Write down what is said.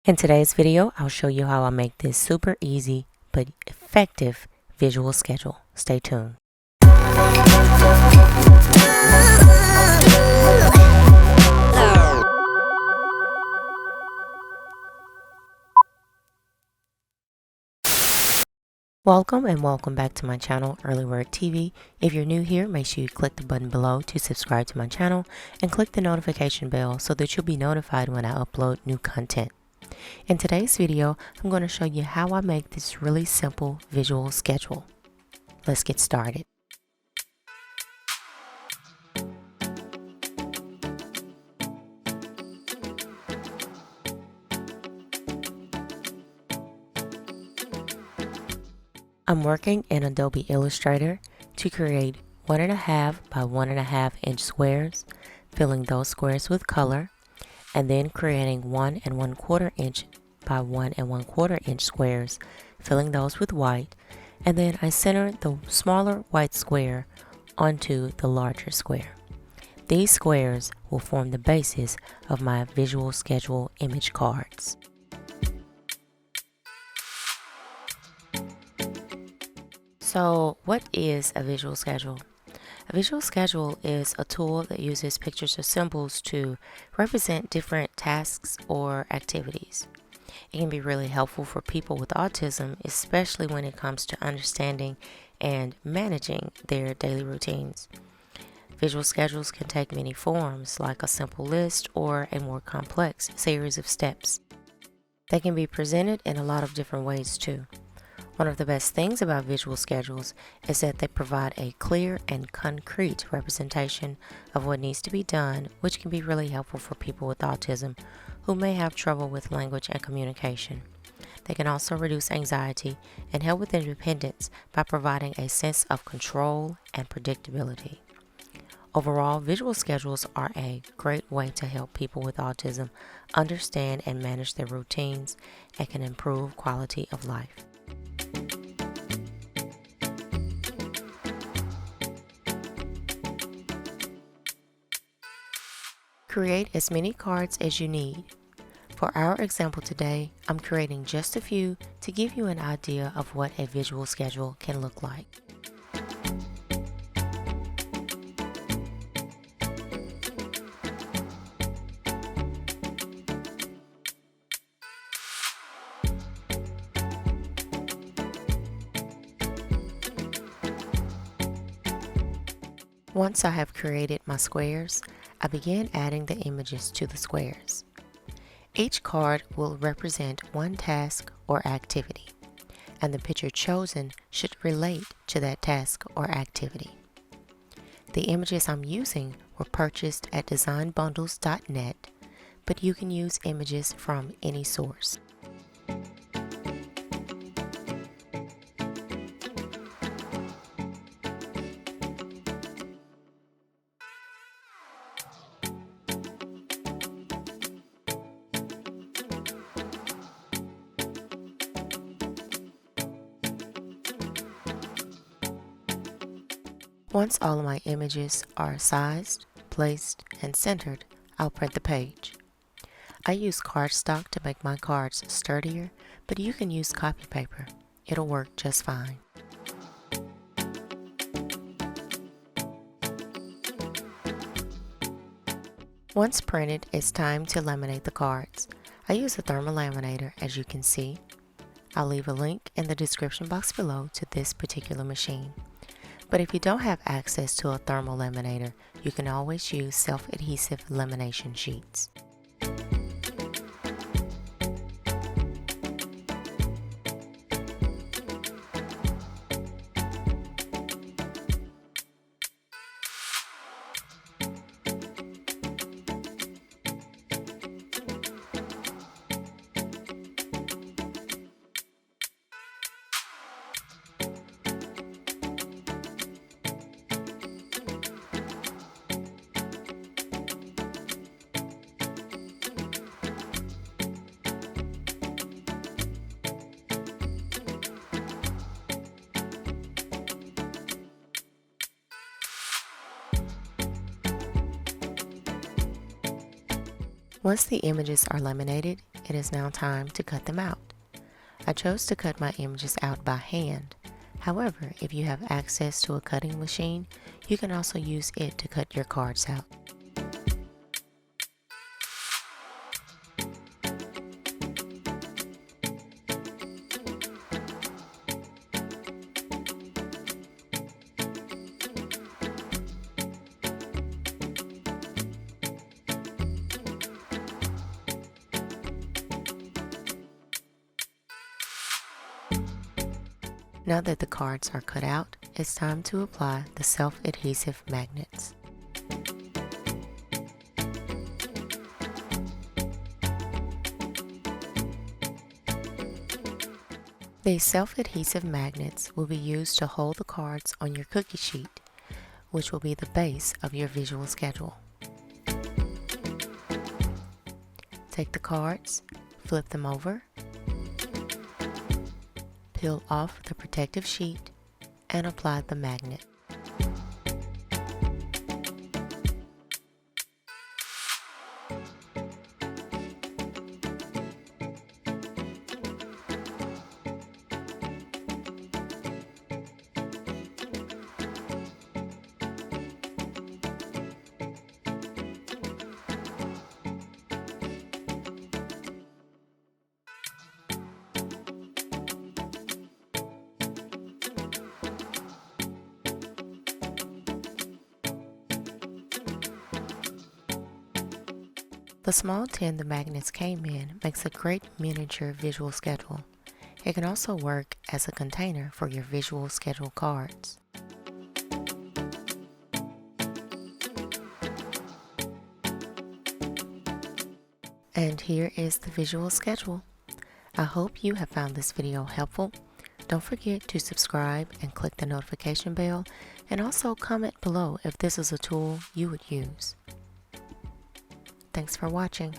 In today's video, I'll show you how I make this super easy but effective visual schedule. Stay tuned. Welcome and welcome back to my channel, EarlyBird TV. If you're new here, make sure you click the button below to subscribe to my channel and click the notification bell so that you'll be notified when I upload new content. In today's video, I'm going to show you how I make this really simple visual schedule. Let's get started. I'm working in Adobe Illustrator to create 1.5 by 1.5 inch squares, filling those squares with color, and then creating 1 1/4 inch by 1 1/4 inch squares, filling those with white, and then I center the smaller white square onto the larger square. These squares will form the basis of my visual schedule image cards. So, what is a visual schedule? A visual schedule is a tool that uses pictures or symbols to represent different tasks or activities. It can be really helpful for people with autism, especially when it comes to understanding and managing their daily routines. Visual schedules can take many forms, like a simple list or a more complex series of steps. They can be presented in a lot of different ways too. One of the best things about visual schedules is that they provide a clear and concrete representation of what needs to be done, which can be really helpful for people with autism who may have trouble with language and communication. They can also reduce anxiety and help with independence by providing a sense of control and predictability. Overall, visual schedules are a great way to help people with autism understand and manage their routines and can improve quality of life. Create as many cards as you need. For our example today, I'm creating just a few to give you an idea of what a visual schedule can look like. Once I have created my squares, I begin adding the images to the squares. Each card will represent one task or activity, and the picture chosen should relate to that task or activity. The images I'm using were purchased at designbundles.net, but you can use images from any source. Once all of my images are sized, placed, and centered, I'll print the page. I use cardstock to make my cards sturdier, but you can use copy paper. It'll work just fine. Once printed, it's time to laminate the cards. I use a thermal laminator, as you can see. I'll leave a link in the description box below to this particular machine. But if you don't have access to a thermal laminator, you can always use self-adhesive lamination sheets. Once the images are laminated, it is now time to cut them out. I chose to cut my images out by hand. However, if you have access to a cutting machine, you can also use it to cut your cards out. Now that the cards are cut out, it's time to apply the self-adhesive magnets. These self-adhesive magnets will be used to hold the cards on your cookie sheet, which will be the base of your visual schedule. Take the cards, flip them over, peel off the protective sheet, and apply the magnet. The small tin the magnets came in makes a great miniature visual schedule. It can also work as a container for your visual schedule cards. And here is the visual schedule. I hope you have found this video helpful. Don't forget to subscribe and click the notification bell, and also comment below if this is a tool you would use. Thanks for watching.